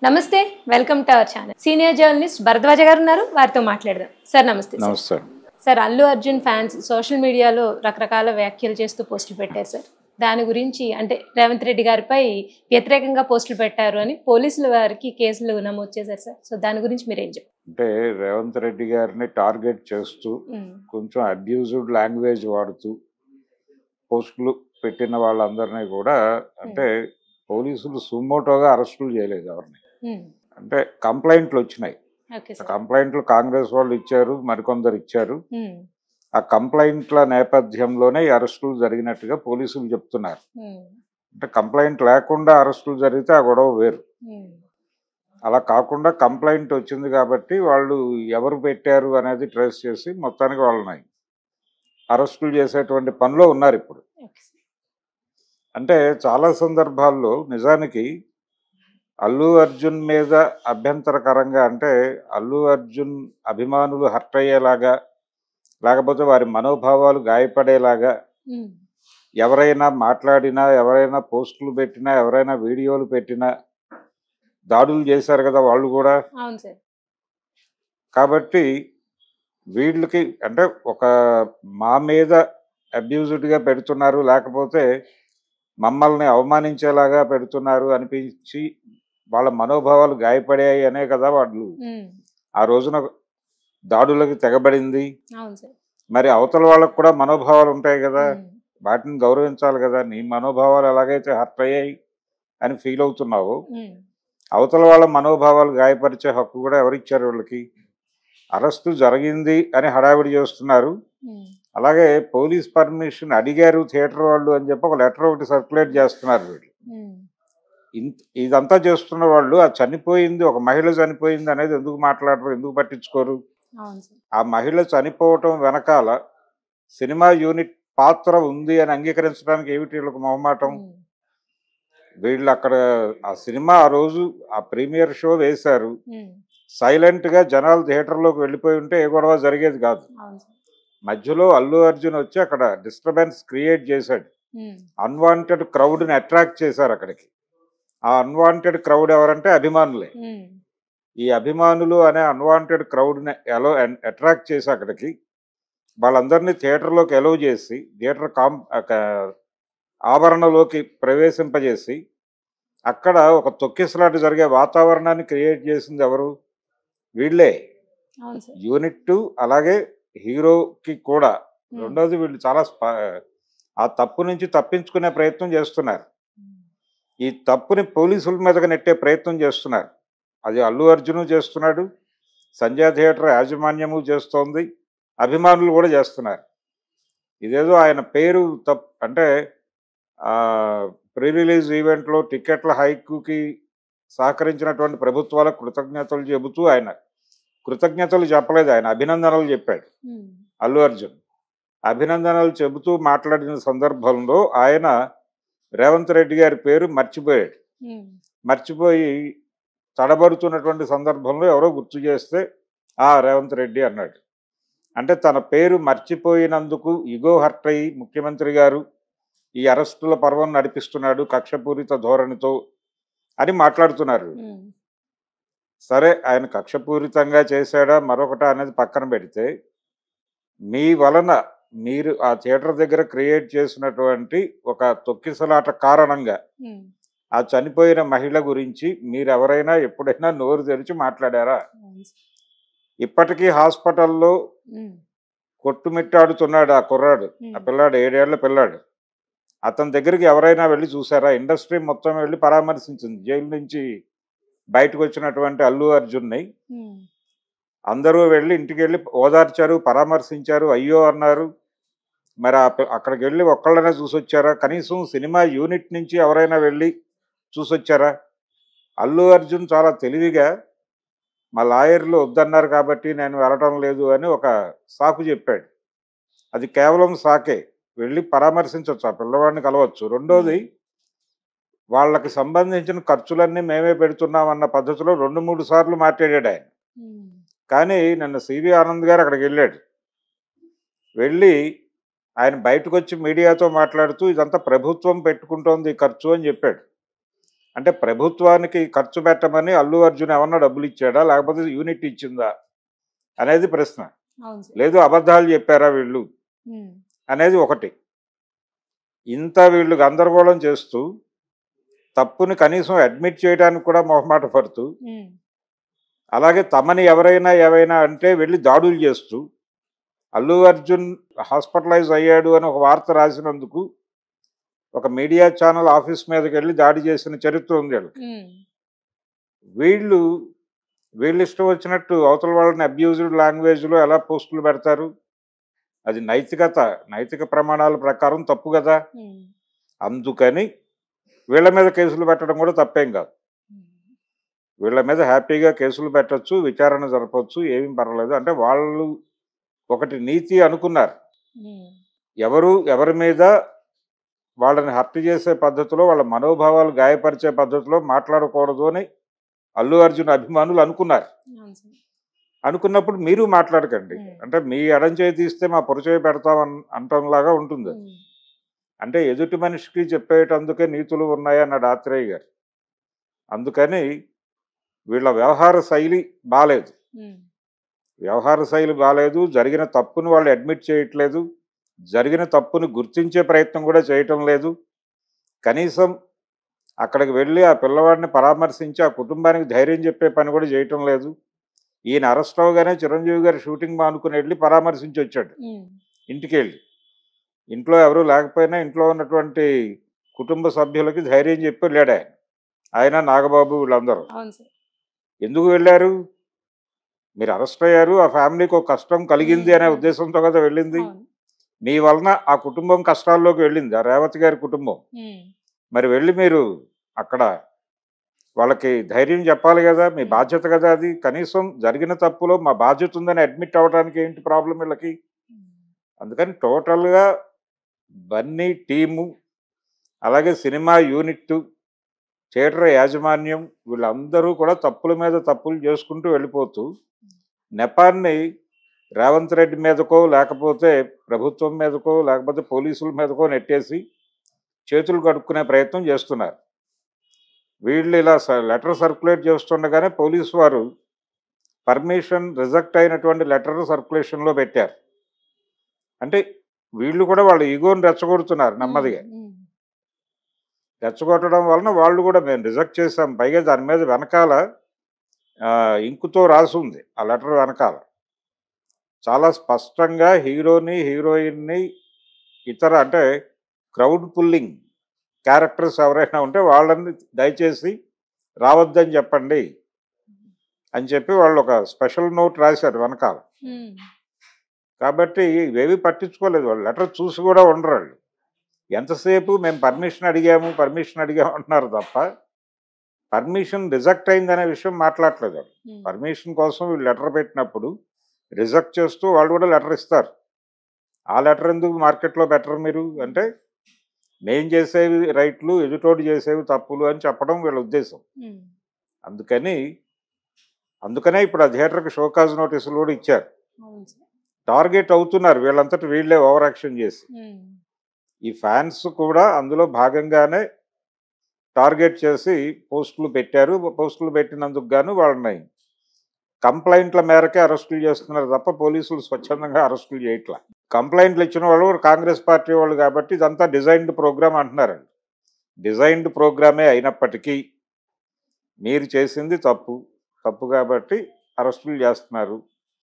నమస్తే, welcome to our channel. Senior journalist Bharadwaj గారు ఉన్నారు, వారితో మాట్లాడదాం. సార్ నమస్తే. నమస్తే sir, Allu Arjun fans social మీడియాలో రకరకాల వ్యాఖ్యలు చేస్తూ పోస్టులు పెట్టారు సార్. దాని గురించి అంటే రేవంత్ రెడ్డి గారిపై వ్యతిరేకంగా పోస్టులు పెట్టారు అని పోలీసుల వారికి కేసులు నమోదు చేశారు సార్. సో దాని గురించి మీరేం చెప్పారు? అంటే రేవంత్ రెడ్డి గారిని టార్గెట్ చేస్తూ కొంచెం అబ్యూజ్డ్ లాంగ్వేజ్ వాడుతూ పోస్టులు పెట్టిన వాళ్ళందరినీ కూడా అంటే పోలీసులు సుమోటోగా అరెస్టులు చేయలేదు ఎవరిని. అంటే కంప్లైంట్లు వచ్చినాయి. కంప్లైంట్లు కాంగ్రెస్ వాళ్ళు ఇచ్చారు, మరికొందరు ఇచ్చారు. ఆ కంప్లైంట్ల నేపథ్యంలోనే ఈ అరెస్టులు జరిగినట్టుగా పోలీసులు చెప్తున్నారు. అంటే కంప్లైంట్ లేకుండా అరెస్టులు జరిగితే ఆ గొడవ వేరు. అలా కాకుండా కంప్లైంట్ వచ్చింది కాబట్టి వాళ్ళు ఎవరు పెట్టారు అనేది ట్రేస్ చేసి మొత్తానికి వాళ్ళని అరెస్టులు చేసేటువంటి పనిలో ఉన్నారు ఇప్పుడు. అంటే చాలా సందర్భాల్లో నిజానికి అల్లు అర్జున్ మీద అభ్యంతరకరంగా అంటే అల్లు అర్జున్ అభిమానులు హర్ట్ అయ్యేలాగా లేకపోతే వారి మనోభావాలు గాయపడేలాగా ఎవరైనా మాట్లాడినా, ఎవరైనా పోస్టులు పెట్టినా, ఎవరైనా వీడియోలు పెట్టినా దాడులు చేశారు కదా వాళ్ళు కూడా. కాబట్టి వీళ్ళకి అంటే ఒక మా మీద అబ్యూజ్డ్గా పెడుతున్నారు, లేకపోతే మమ్మల్ని అవమానించేలాగా పెడుతున్నారు అనిపించి వాళ్ళ మనోభావాలు గాయపడాయి అనే కదా వాళ్ళు ఆ రోజున దాడులకు తెగబడింది. మరి అవతల వాళ్ళకు కూడా మనోభావాలు ఉంటాయి కదా, వాటిని గౌరవించాలి కదా. నీ మనోభావాలు ఎలాగైతే హర్ట్ అయ్యాయి అని ఫీల్ అవుతున్నావు, అవతల వాళ్ళ మనోభావాలు గాయపరిచే హక్కు కూడా ఎవరిచ్చారు వీళ్ళకి? అరెస్టు జరిగింది అని హడావిడి చేస్తున్నారు. అలాగే పోలీస్ పర్మిషన్ అడిగారు థియేటర్ వాళ్ళు అని చెప్పి ఒక లెటర్ ఒకటి సర్క్యులేట్ చేస్తున్నారు వీళ్ళు. ఇదంతా చేస్తున్న వాళ్ళు ఆ చనిపోయింది, ఒక మహిళ చనిపోయింది అనేది ఎందుకు మాట్లాడరు, ఎందుకు పట్టించుకోరు? ఆ మహిళ చనిపోవటం వెనకాల సినిమా యూనిట్ పాత్ర ఉంది అని అంగీకరించడానికి ఏమిటి వీళ్ళకి మొహమాటం? వీళ్ళు అక్కడ ఆ సినిమా ఆ రోజు ఆ ప్రీమియర్ షో వేశారు, సైలెంట్ గా జనాలు థియేటర్లోకి వెళ్ళిపోయి ఉంటే ఏ గొడవ జరిగేది కాదు. మధ్యలో అల్లు అర్జున్ వచ్చి అక్కడ డిస్టర్బెన్స్ క్రియేట్ చేశాడు, అన్వాంటెడ్ క్రౌడ్ని అట్రాక్ట్ చేశారు అక్కడికి. ఆ అన్వాంటెడ్ క్రౌడ్ ఎవరంటే అభిమానులే. ఈ అభిమానులు అనే అన్వాంటెడ్ క్రౌడ్ని ఎలా అట్రాక్ట్ చేసి అక్కడికి వాళ్ళందరినీ థియేటర్లోకి ఎలవ్ చేసి థియేటర్ ఆవరణలోకి ప్రవేశింపజేసి అక్కడ ఒక తొక్కిసలాట జరిగే వాతావరణాన్ని క్రియేట్ చేసింది ఎవరు? వీళ్ళే. యూనిట్ అలాగే హీరోకి కూడా. రెండోది వీళ్ళు చాలా ఆ తప్పు నుంచి తప్పించుకునే ప్రయత్నం చేస్తున్నారు. ఈ తప్పుని పోలీసుల మీదగా నెట్టే ప్రయత్నం చేస్తున్నారు. అది అల్లు అర్జును చేస్తున్నాడు, సంజయ్ థియేటర్ యాజమాన్యము చేస్తోంది, అభిమానులు కూడా చేస్తున్నారు. ఇదేదో ఆయన పేరు అంటే ప్రీ రిలీజ్ ఈవెంట్లో టికెట్ల హైక్కి సహకరించినటువంటి ప్రభుత్వాలకు కృతజ్ఞతలు చెబుతూ ఆయన కృతజ్ఞతలు చెప్పలేదు, ఆయన అభినందనలు చెప్పాడు. అల్లు అర్జున్ అభినందనలు చెబుతూ మాట్లాడిన సందర్భంలో ఆయన రేవంత్ రెడ్డి గారి పేరు మర్చిపోయాడు. మర్చిపోయి తడబడుతున్నటువంటి సందర్భంలో ఎవరో గుర్తు చేస్తే రేవంత్ రెడ్డి అన్నాడు. అంటే తన పేరు మర్చిపోయినందుకు ఇగో హర్ట్ అయ్యి ముఖ్యమంత్రి గారు ఈ అరెస్టుల పర్వం నడిపిస్తున్నాడు కక్షపూరిత ధోరణితో అని మాట్లాడుతున్నారు. సరే, ఆయన కక్షపూరితంగా చేశాడా మరొకట అనేది పక్కన పెడితే, మీ వలన మీరు ఆ థియేటర్ దగ్గర క్రియేట్ చేసినటువంటి ఒక తొక్కిసలాట కారణంగా ఆ చనిపోయిన మహిళ గురించి మీరు ఎవరైనా ఎప్పుడైనా నోరు తెరిచి మాట్లాడారా? ఇప్పటికీ హాస్పిటల్లో కొట్టుమిట్టాడుతున్నాడు ఆ కుర్రాడు, ఆ పిల్లాడు, 7 ఏళ్ల పిల్లాడు. అతని దగ్గరికి ఎవరైనా వెళ్ళి చూసారా? ఇండస్ట్రీ మొత్తం వెళ్ళి పరామర్శించింది. జైలు నుంచి బయటకు వచ్చినటువంటి అల్లు అర్జున్ని అందరూ వెళ్ళి ఇంటికి వెళ్ళి ఓదార్చారు, పరామర్శించారు, అయ్యో అన్నారు. మరి అక్కడికి వెళ్ళి ఒక్కళ్ళనే చూసొచ్చారా? కనీసం సినిమా యూనిట్ నుంచి ఎవరైనా వెళ్ళి చూసొచ్చారా? అల్లు అర్జున్ చాలా తెలివిగా మా లాయర్లు వద్దన్నారు కాబట్టి నేను వెళ్ళటం లేదు అని ఒక సాకు చెప్పాడు. అది కేవలం సాకే, వెళ్ళి పరామర్శించవచ్చు, ఆ పిల్లవాడిని కలవచ్చు. రెండోది, వాళ్ళకి సంబంధించిన ఖర్చులన్నీ మేమే పెడుతున్నామన్న పద్ధతిలో 2-3 సార్లు మాట్లాడాడు ఆయన. కానీ నిన్న సివి ఆనంద్ గారు అక్కడికి వెళ్ళాడు. వెళ్ళి ఆయన బయటకు వచ్చి మీడియాతో మాట్లాడుతూ ఇదంతా ప్రభుత్వం పెట్టుకుంటోంది ఖర్చు అని చెప్పాడు. అంటే ప్రభుత్వానికి ఖర్చు పెట్టమని అల్లు అర్జున్ ఏమన్నా డబ్బులు ఇచ్చాడా, లేకపోతే యూనిట్ ఇచ్చిందా అనేది ప్రశ్న. అవును సార్. లేదు అబద్ధాలు చెప్పారా వీళ్ళు ఉమ్, అనేది ఒకటి. ఇంత వీళ్ళు గందరగోళం చేస్తూ తప్పుని కనీసం అడ్మిట్ చేయడానికి కూడా మొహమాట పడుతూ, ఉమ్, అలాగే తమని ఎవరైనా ఏవైనా అంటే వెళ్ళి దాడులు చేస్తూ, అల్లు అర్జున్ హాస్పిటలైజ్ అయ్యాడు అని ఒక వార్త రాసినందుకు ఒక మీడియా ఛానల్ ఆఫీస్ మీదకి వెళ్ళి దాడి చేసిన చరిత్ర ఉంది వీళ్ళకి. ఉమ్, వీళ్ళు వీళ్ళు ఇష్టం వచ్చినట్టు అవతల వాళ్ళని అబ్యూజ్డ్ లాంగ్వేజ్లో ఎలా పోస్టులు పెడతారు? అది నైతిక ప్రమాణాల ప్రకారం తప్పు కదా. ఉమ్, అందుకని వీళ్ళ మీద కేసులు పెట్టడం కూడా తప్పేం కాదు. వీళ్ళ మీద హ్యాపీగా కేసులు పెట్టచ్చు, విచారణ జరపచ్చు, ఏమీ పర్వాలేదు. అంటే వాళ్ళు ఒకటి నీతి అనుకున్నారు. ఉమ్, ఎవరి మీద వాళ్ళని హత్య చేసే పద్ధతిలో, వాళ్ళ మనోభావాలు గాయపరిచే పద్ధతిలో మాట్లాడకూడదు అని అల్లు అర్జున్ అభిమానులు అనుకున్నారు. అవును సార్. అనుకున్నప్పుడు మీరు మాట్లాడకండి. అంటే మీ ఎడం చేయి తీస్తే మా పొరచేయి పెడతాం అంటంలాగా ఉంటుంది. ఉమ్, అంటే ఎదుటి మనిషికి చెప్పేటందుకే నీతులు ఉన్నాయి అన్నాడు ఆత్రేయ గారు. అందుకని వీళ్ళ వ్యవహార శైలి బాలేదు. ఉమ్, జరిగిన తప్పును వాళ్ళు అడ్మిట్ చేయట్లేదు. జరిగిన తప్పుని గుర్తించే ప్రయత్నం కూడా చేయటం లేదు. కనీసం అక్కడికి వెళ్ళి ఆ పిల్లవాడిని పరామర్శించి ఆ కుటుంబానికి ధైర్యం చెప్పే పని కూడా చేయటం లేదు. ఈయన అరెస్ట్ అవగానే చిరంజీవి గారు షూటింగ్ మానుకుని వెళ్ళి పరామర్శించి వచ్చాడు ఉమ్, ఇంటికి వెళ్ళి. ఇంట్లో ఎవరు లేకపోయినా ఇంట్లో ఉన్నటువంటి కుటుంబ సభ్యులకి ధైర్యం చెప్పి వెళ్ళాడు ఆయన నాగబాబు వీళ్ళందరూ. అవును సార్. ఎందుకు వెళ్ళారు? మీరు అరెస్ట్ అయ్యారు, ఆ ఫ్యామిలీకి ఒక కష్టం కలిగింది అనే ఉద్దేశంతో కదా వెళ్ళింది. అవును. మీ వలన ఆ కుటుంబం కష్టాల్లోకి వెళ్ళింది, ఆ రేవతి గారి కుటుంబం. ఉమ్, మరి వెళ్ళి మీరు అక్కడ వాళ్ళకి ధైర్యం చెప్పాలి కదా, మీ బాధ్యత కదా అది. కనీసం జరిగిన తప్పులో మా బాధ్యత ఉందని అడ్మిట్ అవ్వడానికి ఏంటి ప్రాబ్లం వీళ్ళకి? అందుకని టోటల్గా బన్నీ టీము, అలాగే సినిమా యూనిట్, థియేటర్ యాజమాన్యం వీళ్ళందరూ కూడా తప్పుల మీద తప్పులు చేసుకుంటూ వెళ్ళిపోతూ నెపాన్ని రేవంత్ రెడ్డి మీదకో, లేకపోతే ప్రభుత్వం మీదకో, లేకపోతే పోలీసుల మీదకో నెట్టేసి చేతులు కడుక్కునే ప్రయత్నం చేస్తున్నారు. వీళ్ళు ఇలా లెటర్ సర్క్యులేట్ చేస్తుండగానే పోలీసు వారు పర్మిషన్ రిజెక్ట్ అయినటువంటి లెటర్ సర్క్యులేషన్లో పెట్టారు. అంటే వీళ్ళు కూడా వాళ్ళ ఈగోని రెచ్చగొడుతున్నారు నెమ్మదిగా. రెచ్చగొట్టడం వలన వాళ్ళు కూడా మేము రిజెక్ట్ చేసాం, పైగా దాని మీద వెనకాల ఇంకుతో రాసి ఉంది ఆ లెటర్ వెనకాల చాలా స్పష్టంగా హీరోని, హీరోయిన్ని, ఇతర అంటే క్రౌడ్ పుల్లింగ్ క్యారెక్టర్స్ ఎవరైనా ఉంటే వాళ్ళని దయచేసి రావద్దని చెప్పండి అని చెప్పి వాళ్ళు ఒక స్పెషల్ నోట్ రాశారు వెనకాల. కాబట్టి ఇవేవి పట్టించుకోలేదు వాళ్ళు. లెటర్ చూసి కూడా ఉండరు వాళ్ళు. ఎంతసేపు మేము పర్మిషన్ అడిగాము అంటున్నారు తప్ప పర్మిషన్ రిజెక్ట్ అయిందనే విషయం మాట్లాడలేదు వాళ్ళు. పర్మిషన్ కోసం వీళ్ళు లెటర్ పెట్టినప్పుడు రిజెక్ట్ చేస్తూ వాళ్ళు కూడా లెటర్ ఇస్తారు. ఆ లెటర్ ఎందుకు మార్కెట్లో బెటర్ మీరు అంటే మేం చేసేవి రైట్లు, ఎదుటోడు చేసేవి తప్పులు అని చెప్పడం వీళ్ళ ఉద్దేశం. అందుకనే ఇప్పుడు ఆ థియేటర్కి షోకాజ్ నోటీసులు కూడా ఇచ్చారు. టార్గెట్ అవుతున్నారు వీళ్ళంతటి వీళ్ళే ఓవర్ యాక్షన్ చేసి. ఈ ఫ్యాన్స్ కూడా అందులో భాగంగానే టార్గెట్ చేసి పోస్టులు పెట్టారు. పోస్టులు పెట్టినందుకు గాను వాళ్ళని కంప్లైంట్ల మేరకే అరెస్టులు చేస్తున్నారు తప్ప పోలీసులు స్వచ్ఛందంగా అరెస్టులు చేయట్లా. కంప్లైంట్లు ఇచ్చిన వాళ్ళు కాంగ్రెస్ పార్టీ వాళ్ళు కాబట్టి ఇదంతా డిజైన్డ్ ప్రోగ్రామ్ అంటున్నారండి. డిజైన్డ్ ప్రోగ్రామే అయినప్పటికీ మీరు చేసింది తప్పు కాబట్టి అరెస్టులు చేస్తున్నారు.